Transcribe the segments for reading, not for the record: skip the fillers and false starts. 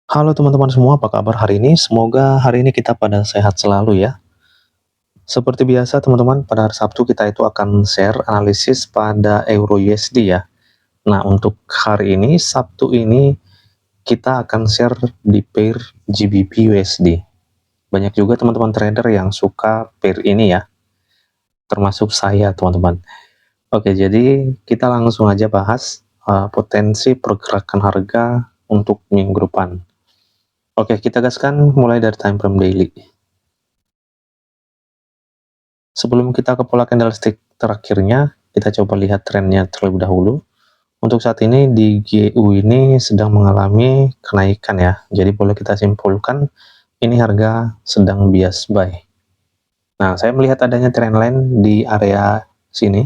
Halo teman-teman semua, apa kabar hari ini? Semoga hari ini kita pada sehat selalu ya. Seperti biasa teman-teman, pada hari Sabtu kita itu akan share analisis pada Euro USD ya. Nah, untuk hari ini, Sabtu ini, kita akan share di pair GBP USD. Banyak juga teman-teman trader yang suka pair ini ya, termasuk saya teman-teman. Oke, jadi kita langsung aja bahas potensi pergerakan harga untuk minggu depan. Oke, kita gaskan mulai dari time frame daily. Sebelum kita ke pola candlestick terakhirnya, kita coba lihat trennya terlebih dahulu. Untuk saat ini di GU ini sedang mengalami kenaikan ya. Jadi boleh kita simpulkan ini harga sedang bias buy. Nah, saya melihat adanya trendline di area sini.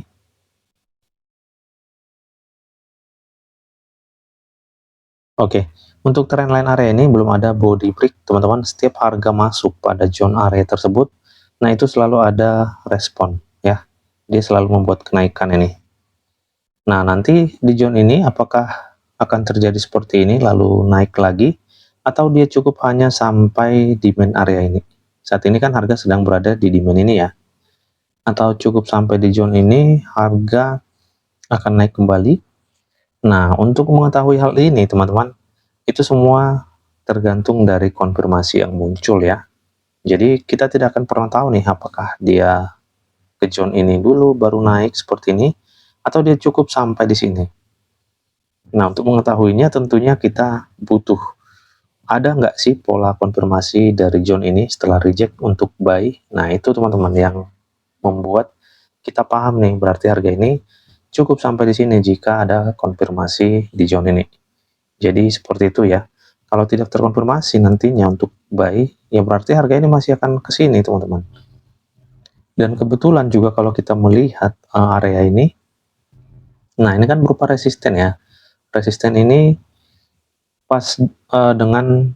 Oke, untuk trendline area ini belum ada body break, teman-teman. Setiap harga masuk pada zone area tersebut, nah itu selalu ada respon ya. Dia selalu membuat kenaikan ini. Nah, nanti di zone ini apakah akan terjadi seperti ini lalu naik lagi atau dia cukup hanya sampai demand area ini? Saat ini kan harga sedang berada di demand ini ya. Atau cukup sampai di zone ini harga akan naik kembali? Nah, untuk mengetahui hal ini teman-teman, itu semua tergantung dari konfirmasi yang muncul ya. Jadi kita tidak akan pernah tahu nih apakah dia ke zone ini dulu baru naik seperti ini atau dia cukup sampai di sini. Nah, untuk mengetahuinya tentunya kita butuh ada nggak sih pola konfirmasi dari zone ini setelah reject untuk buy. Nah, itu teman-teman yang membuat kita paham nih, berarti harga ini cukup sampai di sini jika ada konfirmasi di zone ini. Jadi seperti itu ya. Kalau tidak terkonfirmasi nantinya untuk buy, ya berarti harga ini masih akan ke sini teman-teman. Dan kebetulan juga kalau kita melihat area ini, nah ini kan berupa resisten ya. Resisten ini pas dengan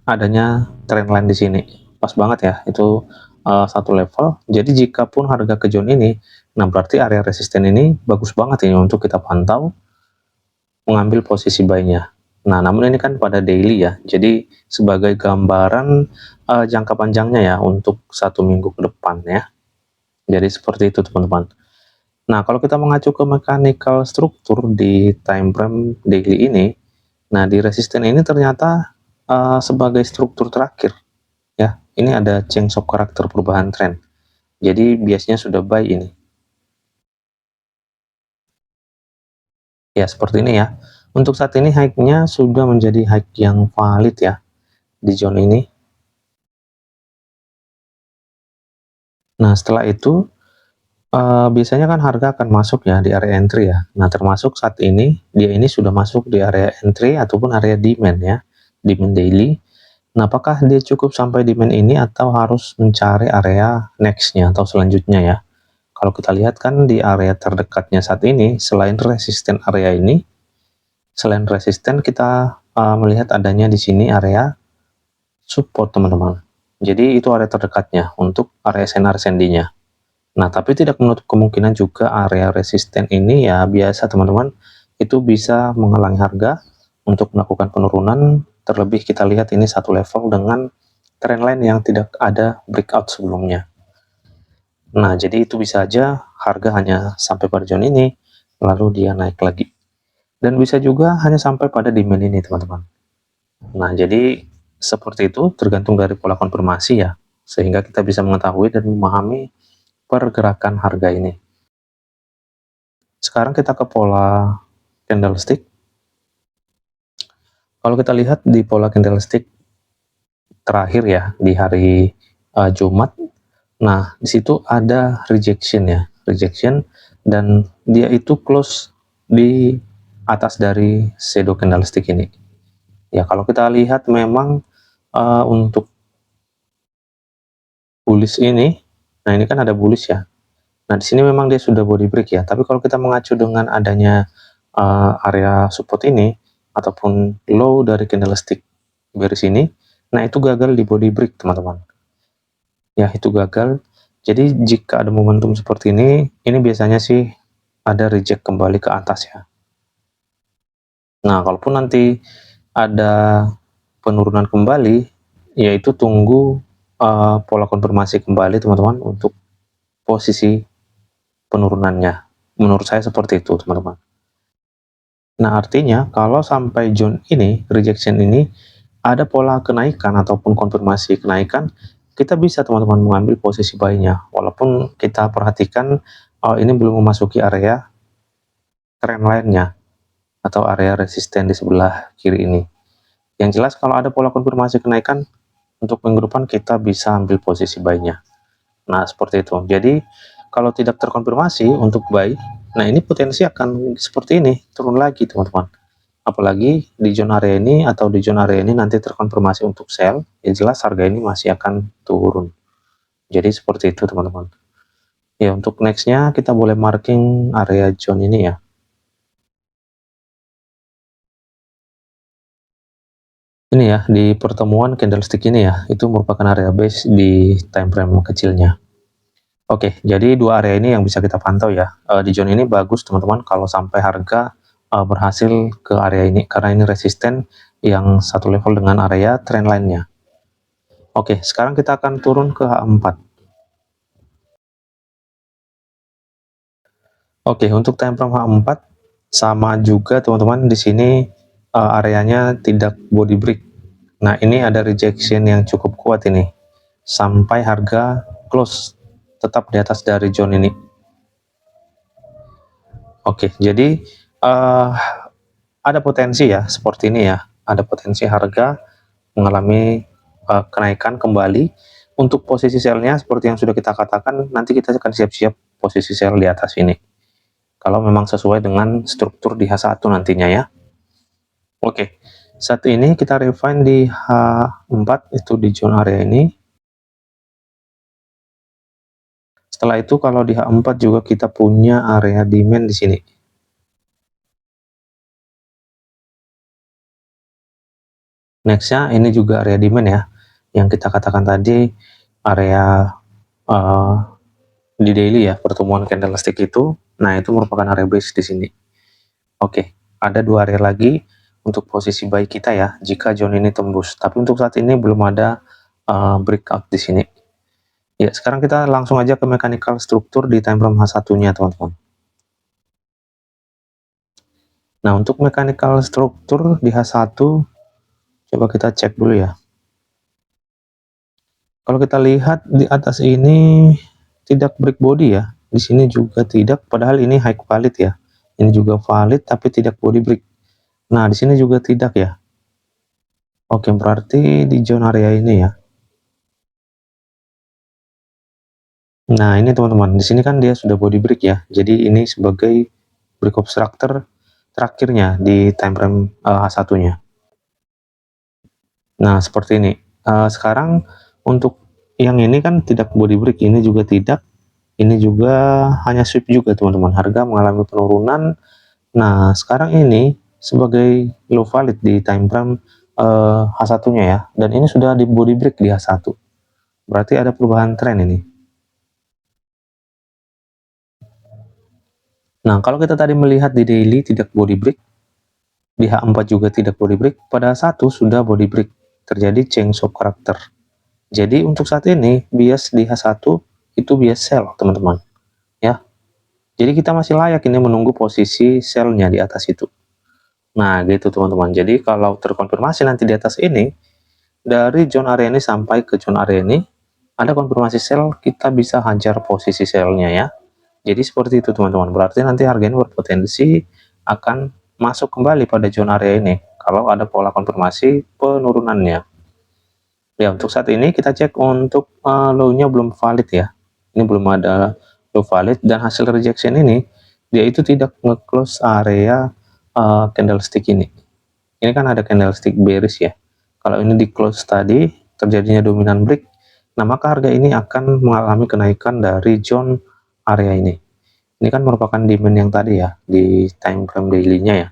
adanya trendline di sini. Pas banget ya, itu satu level. Jadi jika pun harga ke zone ini, nah berarti area resisten ini bagus banget ini untuk kita pantau mengambil posisi buy-nya. Nah, namun ini kan pada daily ya. Jadi sebagai gambaran jangka panjangnya ya untuk 1 minggu ke depan ya. Jadi seperti itu teman-teman. Nah, kalau kita mengacu ke mechanical struktur di time frame daily ini, nah di resisten ini ternyata sebagai struktur terakhir ya. Ini ada change of karakter, perubahan tren. Jadi biasanya sudah buy ini. Ya, seperti ini ya. Untuk saat ini high-nya sudah menjadi high yang valid ya di zone ini. Nah, setelah itu biasanya kan harga akan masuk ya di area entry ya. Nah, termasuk saat ini dia ini sudah masuk di area entry ataupun area demand ya, demand daily. Nah, apakah dia cukup sampai demand ini atau harus mencari area next-nya atau selanjutnya ya? Kalau kita lihat kan di area terdekatnya saat ini, selain resisten kita melihat adanya di sini area support teman-teman. Jadi itu area terdekatnya untuk area SNR-SND-nya. Nah, tapi tidak menutup kemungkinan juga area resisten ini ya biasa teman-teman, itu bisa menghalangi harga untuk melakukan penurunan, terlebih kita lihat ini satu level dengan trendline yang tidak ada breakout sebelumnya. Nah, jadi itu bisa aja harga hanya sampai pada zone ini, lalu dia naik lagi. Dan bisa juga hanya sampai pada demand ini teman-teman. Nah, jadi seperti itu tergantung dari pola konfirmasi ya, sehingga kita bisa mengetahui dan memahami pergerakan harga ini. Sekarang kita ke pola candlestick. Kalau kita lihat di pola candlestick terakhir ya di hari Jumat, nah di situ ada rejection ya, rejection, dan dia itu close di atas dari shadow candlestick ini. Ya kalau kita lihat memang untuk bullish ini, nah ini kan ada bullish ya. Nah di sini memang dia sudah body break ya, tapi kalau kita mengacu dengan adanya area support ini ataupun low dari candlestick bearish ini, nah itu gagal di body break teman-teman. Ya itu gagal. Jadi jika ada momentum seperti ini biasanya sih ada reject kembali ke atas ya. Nah kalaupun nanti ada penurunan kembali, yaitu tunggu pola konfirmasi kembali teman-teman untuk posisi penurunannya. Menurut saya seperti itu teman-teman. Nah artinya kalau sampai zone ini, rejection ini, ada pola kenaikan ataupun konfirmasi kenaikan, kita bisa teman-teman mengambil posisi buy-nya. Walaupun kita perhatikan ini belum memasuki area trend line-nya atau area resisten di sebelah kiri ini. Yang jelas kalau ada pola konfirmasi kenaikan untuk minggu depan kita bisa ambil posisi buy-nya. Nah, seperti itu. Jadi, kalau tidak terkonfirmasi untuk buy, nah ini potensi akan seperti ini, turun lagi teman-teman. Apalagi di zona area ini atau di zona area ini nanti terkonfirmasi untuk sell, ya jelas harga ini masih akan turun. Jadi seperti itu teman-teman. Ya, untuk nextnya kita boleh marking area zone ini ya. Ini ya, di pertemuan candlestick ini ya, itu merupakan area base di time frame kecilnya. Oke, jadi dua area ini yang bisa kita pantau ya. Di zone ini bagus teman-teman kalau sampai harga berhasil ke area ini, karena ini resisten yang satu level dengan area trend line-nya. Oke, sekarang kita akan turun ke H4. Oke, untuk time frame H4 sama juga teman-teman, di sini areanya tidak body break. Nah, ini ada rejection yang cukup kuat ini sampai harga close tetap di atas dari zone ini. Oke, jadi ada potensi ya seperti ini ya, ada potensi harga mengalami kenaikan kembali. Untuk posisi sell-nya seperti yang sudah kita katakan, nanti kita akan siap-siap posisi sell di atas ini kalau memang sesuai dengan struktur di H1 nantinya ya. Oke, saat ini kita refine di H4 itu di zone area ini. Setelah itu kalau di H4 juga kita punya area demand di sini. Nextnya ini juga area demand ya, yang kita katakan tadi area di daily ya, pertemuan candlestick itu. Nah, itu merupakan area base di sini. Oke, ada dua area lagi untuk posisi buy kita ya, jika zone ini tembus. Tapi untuk saat ini belum ada breakout di sini. Ya, sekarang kita langsung aja ke mechanical struktur di time frame H1-nya, teman-teman. Nah, untuk mechanical struktur di H1, coba kita cek dulu ya. Kalau kita lihat di atas ini tidak break body ya, di sini juga tidak, padahal ini high valid ya. Ini juga valid tapi tidak body break. Nah, di sini juga tidak ya. Oke, berarti di zone area ini ya. Nah, ini teman-teman, di sini kan dia sudah body break ya. Jadi ini sebagai break obstructor terakhirnya di time frame H1-nya. Nah, seperti ini. Sekarang untuk yang ini kan tidak body break, ini juga tidak. Ini juga hanya sweep juga teman-teman. Harga mengalami penurunan. Nah, sekarang ini sebagai low valid di time frame H1-nya ya. Dan ini sudah di body break di H1. Berarti ada perubahan tren ini. Nah, kalau kita tadi melihat di daily tidak body break, di H4 juga tidak body break, pada H1 sudah body break, terjadi change of character. Jadi untuk saat ini bias di H1 itu bias sell teman-teman ya. Jadi kita masih layak ini menunggu posisi sell-nya di atas itu. Nah gitu teman-teman. Jadi kalau terkonfirmasi nanti di atas ini, dari zone area ini sampai ke zone area ini ada konfirmasi sell, kita bisa hajar posisi sell-nya ya. Jadi seperti itu teman-teman. Berarti nanti harga ini berpotensi akan masuk kembali pada zone area ini kalau ada pola konfirmasi penurunannya. Ya, untuk saat ini kita cek untuk low-nya belum valid ya. Ini belum ada low valid, dan hasil rejection ini dia itu tidak nge-close area candlestick ini. Ini kan ada candlestick bearish ya. Kalau ini di close tadi terjadinya dominan break, nah maka harga ini akan mengalami kenaikan dari zone area ini. Ini kan merupakan demand yang tadi ya di time frame daily-nya ya.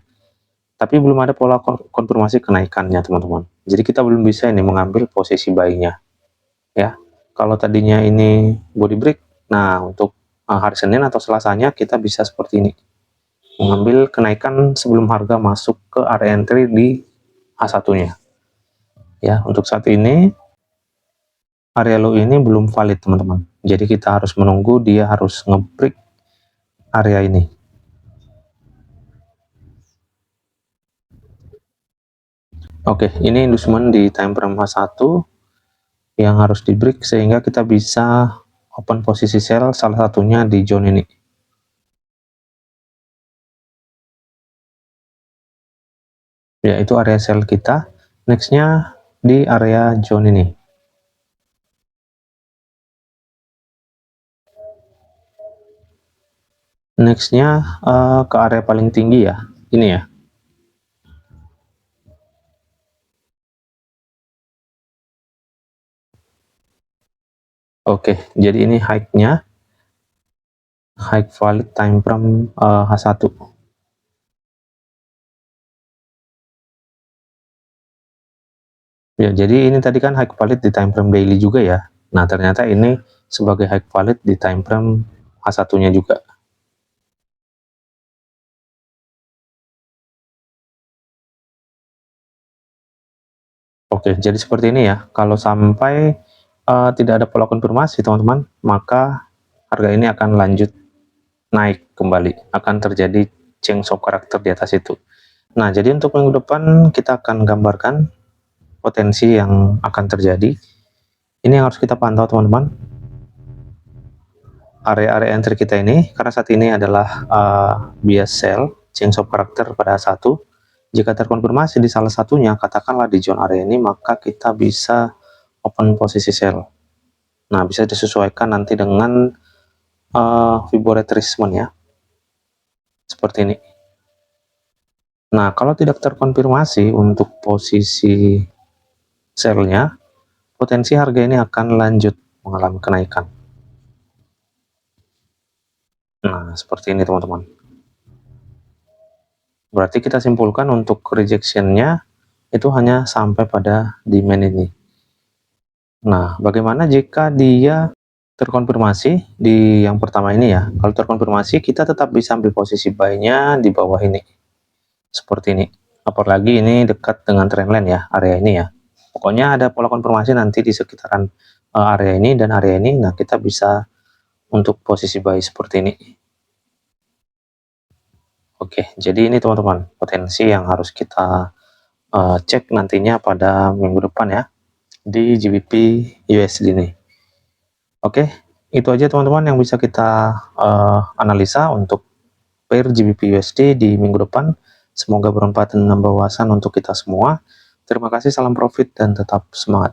Tapi belum ada pola konfirmasi kenaikannya teman-teman. Jadi kita belum bisa ini mengambil posisi buy-nya ya. Kalau tadinya ini body break, nah untuk hari Senin atau Selasanya kita bisa seperti ini, mengambil kenaikan sebelum harga masuk ke area entry di H1-nya. ya. Untuk saat ini area low ini belum valid teman-teman, jadi kita harus menunggu dia harus nge-break area ini. Oke, ini inducement di time frame H1 yang harus di break sehingga kita bisa open posisi sell salah satunya di zone ini. Ya, itu area sell kita. Nextnya di area zone ini. Nextnya ke area paling tinggi ya, ini ya. Oke, jadi ini high-nya, high valid time frame H1. Ya, jadi ini tadi kan high valid di time frame daily juga ya. Nah, ternyata ini sebagai high valid di time frame H1-nya juga. Oke, jadi seperti ini ya. Kalau sampai tidak ada pola konfirmasi, teman-teman, maka harga ini akan lanjut naik kembali. Akan terjadi change of character di atas itu. Nah, jadi untuk minggu depan kita akan gambarkan potensi yang akan terjadi. Ini yang harus kita pantau, teman-teman. Area-area entry kita ini, karena saat ini adalah bias sell, change of character pada satu. Jika terkonfirmasi di salah satunya, katakanlah di zone area ini, maka kita bisa open posisi sell. Nah, bisa disesuaikan nanti dengan Fibonacci retracement ya, seperti ini. Nah, kalau tidak terkonfirmasi untuk posisi sell-nya, potensi harga ini akan lanjut mengalami kenaikan. Nah, seperti ini teman-teman. Berarti kita simpulkan untuk rejection-nya itu hanya sampai pada demand ini. Nah, bagaimana jika dia terkonfirmasi di yang pertama ini ya? Kalau terkonfirmasi, kita tetap bisa ambil posisi buy-nya di bawah ini. Seperti ini. Apalagi ini dekat dengan trendline ya, area ini ya. Pokoknya ada pola konfirmasi nanti di sekitaran area ini dan area ini. Nah, kita bisa untuk posisi buy seperti ini. Oke, jadi ini teman-teman, potensi yang harus kita cek nantinya pada minggu depan ya, di GBP USD ini. Oke, itu aja teman-teman yang bisa kita analisa untuk pair GBP USD di minggu depan. Semoga bermanfaat dan menambah wawasan untuk kita semua. Terima kasih, salam profit dan tetap semangat.